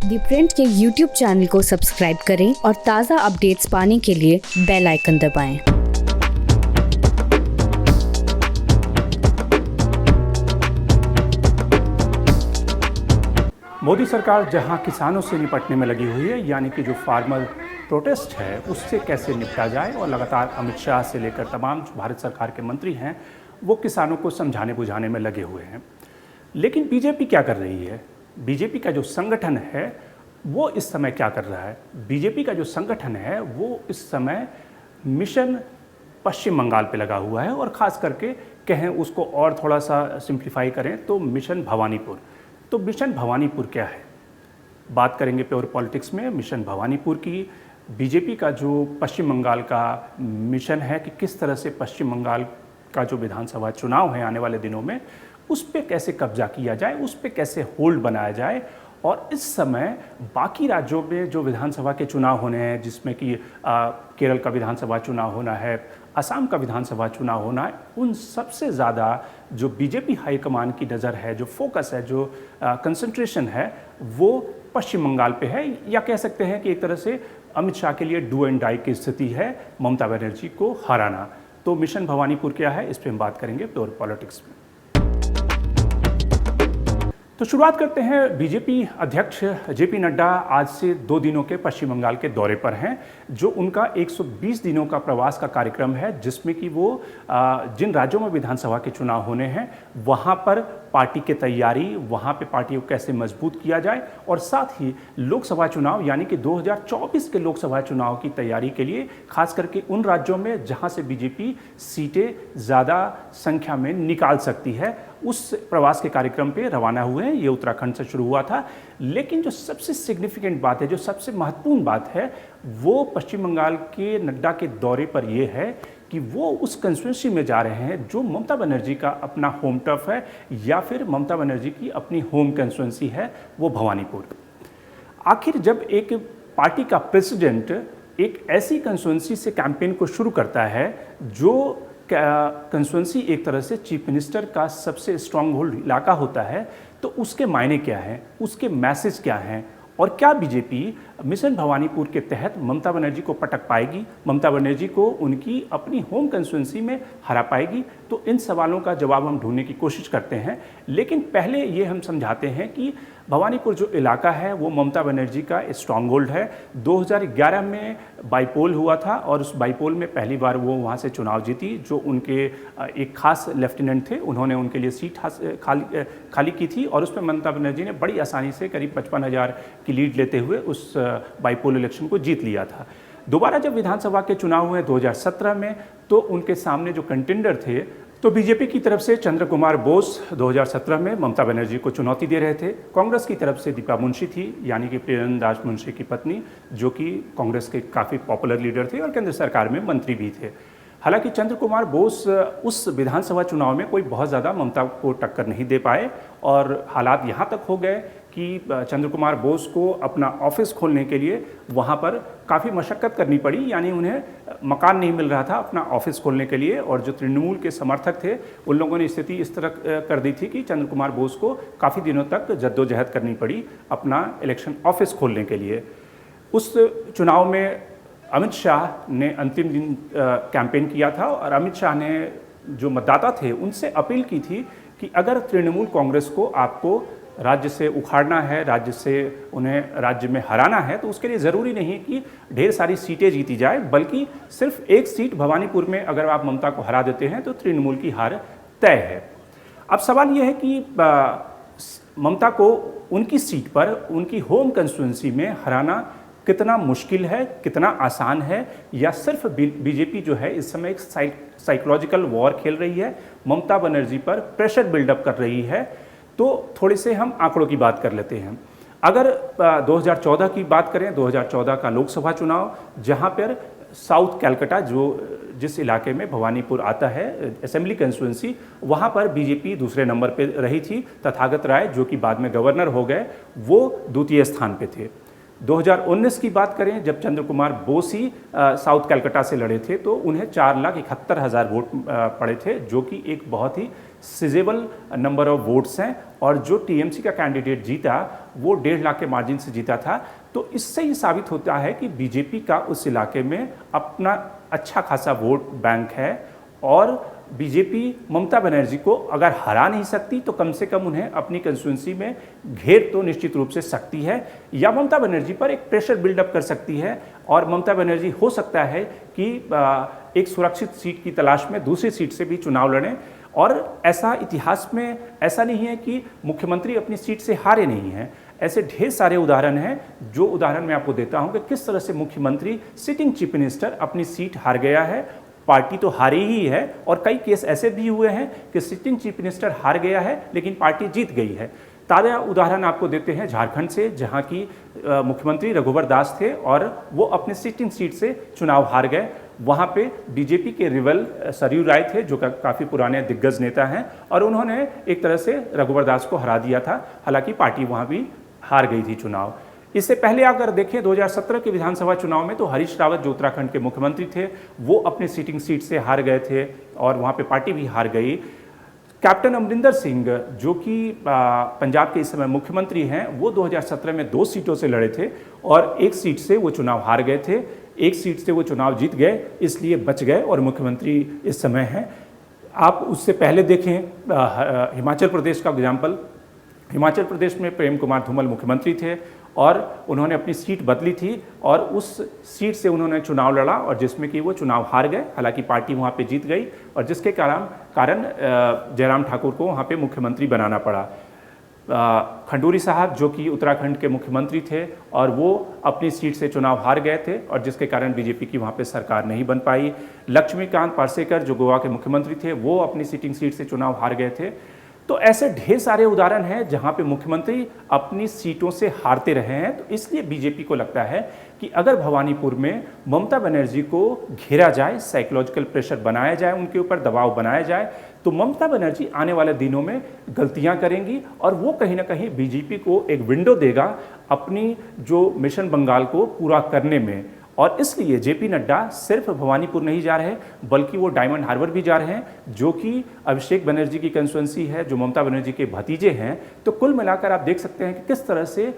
दी print के YouTube channel को subscribe करें और ताज़ा अपडेट्स पाने के लिए बेल आइकन दबाएं। मोदी सरकार जहां किसानों से निपटने में लगी हुई है, यानी कि जो फार्मर प्रोटेस्ट है उससे कैसे निपटा जाए, और लगातार अमित शाह से लेकर तमाम जो भारत सरकार के मंत्री हैं वो किसानों को समझाने बुझाने में लगे हुए हैं। लेकिन बीजेपी क्या कर रही है? बीजेपी का जो संगठन है वो इस समय क्या कर रहा है? बीजेपी का जो संगठन है वो इस समय मिशन पश्चिम बंगाल पे लगा हुआ है, और ख़ास करके कहें उसको और थोड़ा सा सिंप्लीफाई करें तो मिशन भवानीपुर। तो मिशन भवानीपुर क्या है, बात करेंगे प्योर पॉलिटिक्स में मिशन भवानीपुर की। बीजेपी का जो पश्चिम बंगाल का मिशन है कि किस तरह से पश्चिम बंगाल का जो विधानसभा चुनाव है आने वाले दिनों में उस पर कैसे कब्जा किया जाए, उस पर कैसे होल्ड बनाया जाए। और इस समय बाकी राज्यों में जो विधानसभा के चुनाव होने हैं, जिसमें कि केरल का विधानसभा चुनाव होना है, असम का विधानसभा चुनाव होना है, उन सबसे ज़्यादा जो बीजेपी हाईकमान की नज़र है, जो फोकस है, जो कंसंट्रेशन है, वो पश्चिम बंगाल पे है। या कह सकते हैं कि एक तरह से अमित शाह के लिए डू एंड डाई की स्थिति है ममता बनर्जी को हराना। तो मिशन भवानीपुर क्या है, इस पर हम बात करेंगे प्योर पॉलिटिक्स में। तो शुरुआत करते हैं। बीजेपी अध्यक्ष जेपी नड्डा आज से 2 दिनों के पश्चिम बंगाल के दौरे पर हैं, जो उनका 120 दिनों का प्रवास का कार्यक्रम है, जिसमें कि वो जिन राज्यों में विधानसभा के चुनाव होने हैं वहाँ पर पार्टी की तैयारी, वहाँ पे पार्टी को कैसे मजबूत किया जाए, और साथ ही लोकसभा चुनाव यानी कि 2024 के लोकसभा चुनाव की तैयारी के लिए खास करके उन राज्यों में जहाँ से बीजेपी सीटें ज़्यादा संख्या में निकाल सकती है, उस प्रवास के कार्यक्रम पे रवाना हुए हैं। ये उत्तराखंड से शुरू हुआ था, लेकिन जो सबसे सिग्निफिकेंट बात है, जो सबसे महत्वपूर्ण बात है, वो पश्चिम बंगाल के नड्डा के दौरे पर ये है कि वो उस कंस्टिट्यूंसी में जा रहे हैं जो ममता बनर्जी का अपना होम टर्फ है, या फिर ममता बनर्जी की अपनी होम कंस्टिट्यूंसी है, वो भवानीपुर। आखिर जब एक पार्टी का प्रेसिडेंट एक ऐसी कंस्टिट्यूंसी से कैंपेन को शुरू करता है जो कंस्टिट्यूंसी एक तरह से चीफ मिनिस्टर का सबसे स्ट्रांग होल्ड इलाका होता है, तो उसके मायने क्या हैं, उसके मैसेज क्या हैं, और क्या बीजेपी मिशन भवानीपुर के तहत ममता बनर्जी को पटक पाएगी, ममता बनर्जी को उनकी अपनी होम कंस्टिट्यूंसी में हरा पाएगी? तो इन सवालों का जवाब हम ढूंढने की कोशिश करते हैं। लेकिन पहले ये हम समझाते हैं कि भवानीपुर जो इलाका है वो ममता बनर्जी का स्ट्रॉन्ग होल्ड है। 2011 में बाईपोल हुआ था, और उस बाईपोल में पहली बार वो वहाँ से चुनाव जीती। जो उनके एक खास लेफ्टिनेंट थे, उन्होंने उनके लिए सीट खाली की थी, और उस पर ममता बनर्जी ने बड़ी आसानी से करीब 55,000 की लीड लेते हुए उस बाईपोल इलेक्शन को जीत लिया था। दोबारा जब विधानसभा के चुनाव हुए 2017 में, तो उनके सामने जो कंटेंडर थे, तो बीजेपी की तरफ से चंद्र कुमार बोस 2017 में ममता बनर्जी को चुनौती दे रहे थे। कांग्रेस की तरफ से दीपा मुंशी थी, यानी कि प्रियंका दास मुंशी की पत्नी, जो कि कांग्रेस के काफ़ी पॉपुलर लीडर थे और केंद्र सरकार में मंत्री भी थे। हालांकि चंद्र कुमार बोस उस विधानसभा चुनाव में कोई बहुत ज़्यादा ममता को टक्कर नहीं दे पाए, और हालात यहाँ तक हो गए कि चंद्र कुमार बोस को अपना ऑफिस खोलने के लिए वहाँ पर काफ़ी मशक्क़त करनी पड़ी, यानी उन्हें मकान नहीं मिल रहा था अपना ऑफिस खोलने के लिए। और जो तृणमूल के समर्थक थे उन लोगों ने स्थिति इस तरह कर दी थी कि चंद्र कुमार बोस को काफ़ी दिनों तक जद्दोजहद करनी पड़ी अपना इलेक्शन ऑफिस खोलने के लिए। उस चुनाव में अमित शाह ने अंतिम दिन कैंपेन किया था, और अमित शाह ने जो मतदाता थे उनसे अपील की थी कि अगर तृणमूल कांग्रेस को आपको राज्य से उखाड़ना है, राज्य से उन्हें राज्य में हराना है, तो उसके लिए ज़रूरी नहीं कि ढेर सारी सीटें जीती जाए, बल्कि सिर्फ एक सीट भवानीपुर में अगर आप ममता को हरा देते हैं तो तृणमूल की हार तय है। अब सवाल यह है कि ममता को उनकी सीट पर, उनकी होम कंस्टिट्यूंसी में हराना कितना मुश्किल है, कितना आसान है, या सिर्फ बीजेपी जो है इस समय एक साइकोलॉजिकल वॉर खेल रही है, ममता बनर्जी पर प्रेशर बिल्डअप कर रही है? तो थोड़े से हम आंकड़ों की बात कर लेते हैं। अगर 2014 की बात करें, 2014 का लोकसभा चुनाव, जहां पर साउथ कैलकाटा, जिस इलाके में भवानीपुर आता है असेंबली कंस्टिट्यूंसी, वहां पर बीजेपी दूसरे नंबर पे रही थी। तथागत राय, जो कि बाद में गवर्नर हो गए, वो द्वितीय स्थान पे थे। 2019 की बात करें, जब चंद्र कुमार बोस ही साउथ कैलकाटा से लड़े थे, तो उन्हें 4,71,000 वोट पड़े थे, जो कि एक बहुत ही सिजेबल नंबर ऑफ वोट्स हैं और जो टीएमसी का कैंडिडेट जीता वो 1.5 लाख के मार्जिन से जीता था। तो इससे ही साबित होता है कि बीजेपी का उस इलाके में अपना अच्छा खासा वोट बैंक है और बीजेपी ममता बनर्जी को अगर हरा नहीं सकती तो कम से कम उन्हें अपनी कंस्टिट्यूंसी में घेर तो निश्चित रूप से सकती है या ममता बनर्जी पर एक प्रेशर बिल्डअप कर सकती है और ममता बनर्जी हो सकता है कि एक सुरक्षित सीट की तलाश में दूसरी सीट से भी चुनाव लड़ें। और ऐसा इतिहास में ऐसा नहीं है कि मुख्यमंत्री अपनी सीट से हारे नहीं हैं, ऐसे ढेर सारे उदाहरण हैं। जो उदाहरण मैं आपको देता हूं कि किस तरह से मुख्यमंत्री सिटिंग चीफ मिनिस्टर अपनी सीट हार गया है, पार्टी तो हारी ही है और कई केस ऐसे भी हुए हैं कि सिटिंग चीफ मिनिस्टर हार गया है लेकिन पार्टी जीत गई है। ताज़ा उदाहरण आपको देते हैं झारखंड से, जहां की मुख्यमंत्री रघुवर दास थे और वो अपने सिटिंग सीट से चुनाव हार गए। वहां पे बीजेपी के रिवल सरयू राय थे जो काफ़ी पुराने दिग्गज नेता हैं और उन्होंने एक तरह से रघुवर दास को हरा दिया था, हालांकि पार्टी वहां भी हार गई थी चुनाव। इससे पहले अगर देखें 2017 के विधानसभा चुनाव में तो हरीश रावत जो उत्तराखंड के मुख्यमंत्री थे वो अपने सीटिंग सीट से हार गए थे और वहां पे पार्टी भी हार गई। कैप्टन अमरिंदर सिंह जो कि पंजाब के इस समय मुख्यमंत्री हैं वो 2017 में 2 सीटों से लड़े थे और एक सीट से वो चुनाव हार गए थे, एक सीट से वो चुनाव जीत गए, इसलिए बच गए और मुख्यमंत्री इस समय हैं। आप उससे पहले देखें हिमाचल प्रदेश का एग्जाम्पल, हिमाचल प्रदेश में प्रेम कुमार धूमल मुख्यमंत्री थे और उन्होंने अपनी सीट बदली थी और उस सीट से उन्होंने चुनाव लड़ा और जिसमें कि वो चुनाव हार गए, हालांकि पार्टी वहाँ पे जीत गई और जिसके कारण जयराम ठाकुर को वहाँ पे मुख्यमंत्री बनाना पड़ा। खंडूरी साहब जो कि उत्तराखंड के मुख्यमंत्री थे और वो अपनी सीट से चुनाव हार गए थे और जिसके कारण बीजेपी की वहाँ पे सरकार नहीं बन पाई। लक्ष्मीकांत पार्सेकर जो गोवा के मुख्यमंत्री थे वो अपनी सिटिंग सीट से चुनाव हार गए थे। तो ऐसे ढेर सारे उदाहरण हैं जहां पे मुख्यमंत्री अपनी सीटों से हारते रहे हैं। तो इसलिए बीजेपी को लगता है कि अगर भवानीपुर में ममता बनर्जी को घेरा जाए, साइकोलॉजिकल प्रेशर बनाया जाए, उनके ऊपर दबाव बनाया जाए, तो ममता बनर्जी आने वाले दिनों में गलतियां करेंगी और वो कहीं ना कहीं बीजेपी को एक विंडो देगा अपनी जो मिशन बंगाल को पूरा करने में। और इसलिए जेपी नड्डा सिर्फ भवानीपुर नहीं जा रहे बल्कि वो डायमंड हार्बर भी जा रहे हैं जो कि अभिषेक बनर्जी की कंस्टिट्यूंसी है, जो ममता बनर्जी के भतीजे हैं। तो कुल मिलाकर आप देख सकते हैं कि किस तरह से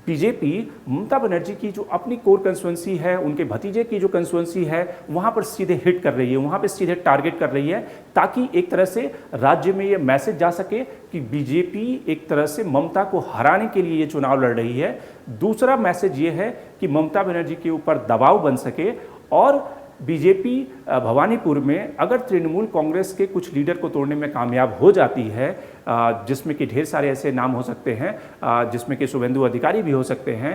बीजेपी ममता बनर्जी की जो अपनी कोर कंस्टिट्यूंसी है, उनके भतीजे की जो कंस्टिट्यूंसी है, वहां पर सीधे हिट कर रही है, वहां पर सीधे टारगेट कर रही है ताकि एक तरह से राज्य में ये मैसेज जा सके कि बीजेपी एक तरह से ममता को हराने के लिए ये चुनाव लड़ रही है। दूसरा मैसेज ये है कि ममता बनर्जी के ऊपर दबाव बन सके और बीजेपी भवानीपुर में अगर तृणमूल कांग्रेस के कुछ लीडर को तोड़ने में कामयाब हो जाती है, जिसमें कि ढेर सारे ऐसे नाम हो सकते हैं, जिसमें कि शुभेंदु अधिकारी भी हो सकते हैं,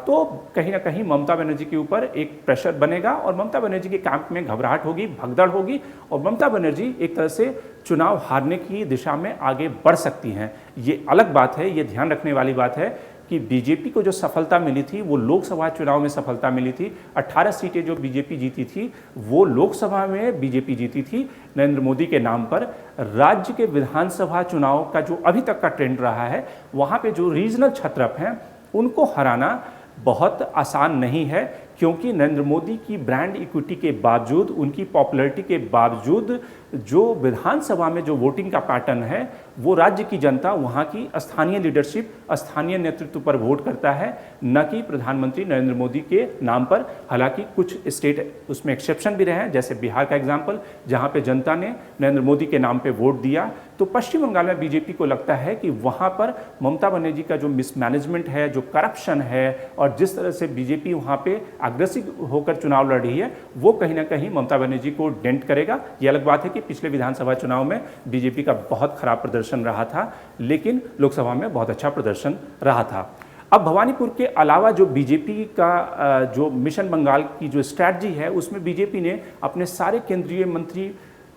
तो कहीं ना कहीं ममता बनर्जी के ऊपर एक प्रेशर बनेगा और ममता बनर्जी के कैंप में घबराहट होगी, भगदड़ होगी और ममता बनर्जी एक तरह से चुनाव हारने की दिशा में आगे बढ़ सकती हैं। ये अलग बात है, ये ध्यान रखने वाली बात है कि बीजेपी को जो सफलता मिली थी वो लोकसभा चुनाव में सफलता मिली थी। 18 सीटें जो बीजेपी जीती थी वो लोकसभा में बीजेपी जीती थी नरेंद्र मोदी के नाम पर। राज्य के विधानसभा चुनाव का जो अभी तक का ट्रेंड रहा है, वहाँ पे जो रीजनल छत्रप हैं उनको हराना बहुत आसान नहीं है, क्योंकि नरेंद्र मोदी की ब्रांड इक्विटी के बावजूद, उनकी पॉपुलैरिटी के बावजूद जो विधानसभा में जो वोटिंग का पैटर्न है वो राज्य की जनता, वहाँ की स्थानीय लीडरशिप, स्थानीय नेतृत्व पर वोट करता है, न कि प्रधानमंत्री नरेंद्र मोदी के नाम पर। हालांकि कुछ स्टेट उसमें एक्सेप्शन भी रहे हैं, जैसे बिहार का एग्जाम्पल, जहाँ पे जनता ने नरेंद्र मोदी के नाम पे वोट दिया। तो पश्चिम बंगाल में बीजेपी को लगता है कि वहाँ पर ममता बनर्जी का जो मिसमैनेजमेंट है, जो करप्शन है और जिस तरह से बीजेपी वहाँ पे अग्रेसिव होकर चुनाव लड़ रही है, वो कहीं ना कहीं ममता बनर्जी को डेंट करेगा। ये अलग बात है कि पिछले विधानसभा चुनाव में बीजेपी का बहुत खराब प्रदर्शन रहा था, लेकिन लोकसभा में बहुत अच्छा प्रदर्शन रहा था। अब भवानीपुर के अलावा जो बीजेपी का जो मिशन बंगाल की जो स्ट्रैटेजी है, उसमें बीजेपी ने अपने सारे केंद्रीय मंत्री,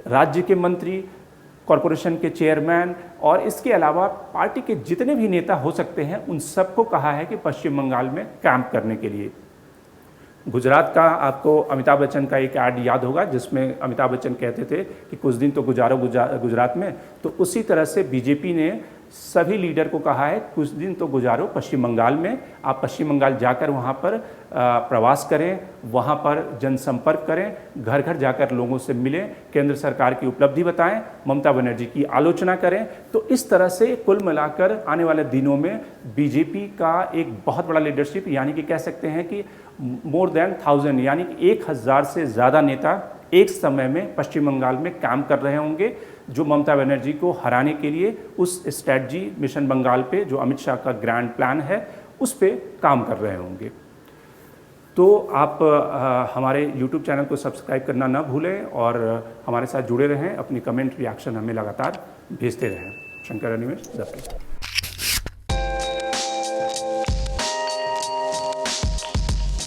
राज्य के मंत्री, कॉरपोरेशन के चेयरमैन और इसके अलावा पार्टी के जितने भी नेता हो सकते हैं उन सबको कहा है कि पश्चिम बंगाल में कैंप करने के लिए। गुजरात का आपको अमिताभ बच्चन का एक ऐड याद होगा जिसमें अमिताभ बच्चन कहते थे कि कुछ दिन तो गुजारो गुजरात में। तो उसी तरह से बीजेपी ने सभी लीडर को कहा है कुछ दिन तो गुजारो पश्चिम बंगाल में। आप पश्चिम बंगाल जाकर वहाँ पर प्रवास करें, वहाँ पर जनसंपर्क करें, घर घर जाकर लोगों से मिलें, केंद्र सरकार की उपलब्धि बताएं, ममता बनर्जी की आलोचना करें। तो इस तरह से कुल मिलाकर आने वाले दिनों में बीजेपी का एक बहुत बड़ा लीडरशिप, यानी कि कह सकते हैं कि मोर देन 1000 यानी कि 1000 से ज़्यादा नेता एक समय में पश्चिम बंगाल में काम कर रहे होंगे, जो ममता बनर्जी को हराने के लिए उस स्ट्रैटेजी मिशन बंगाल पे जो अमित शाह का ग्रैंड प्लान है उस पे काम कर रहे होंगे। तो आप हमारे YouTube चैनल को सब्सक्राइब करना ना भूलें और हमारे साथ जुड़े रहें, अपनी कमेंट रिएक्शन हमें लगातार भेजते रहें। शंकर अनिमेश 10।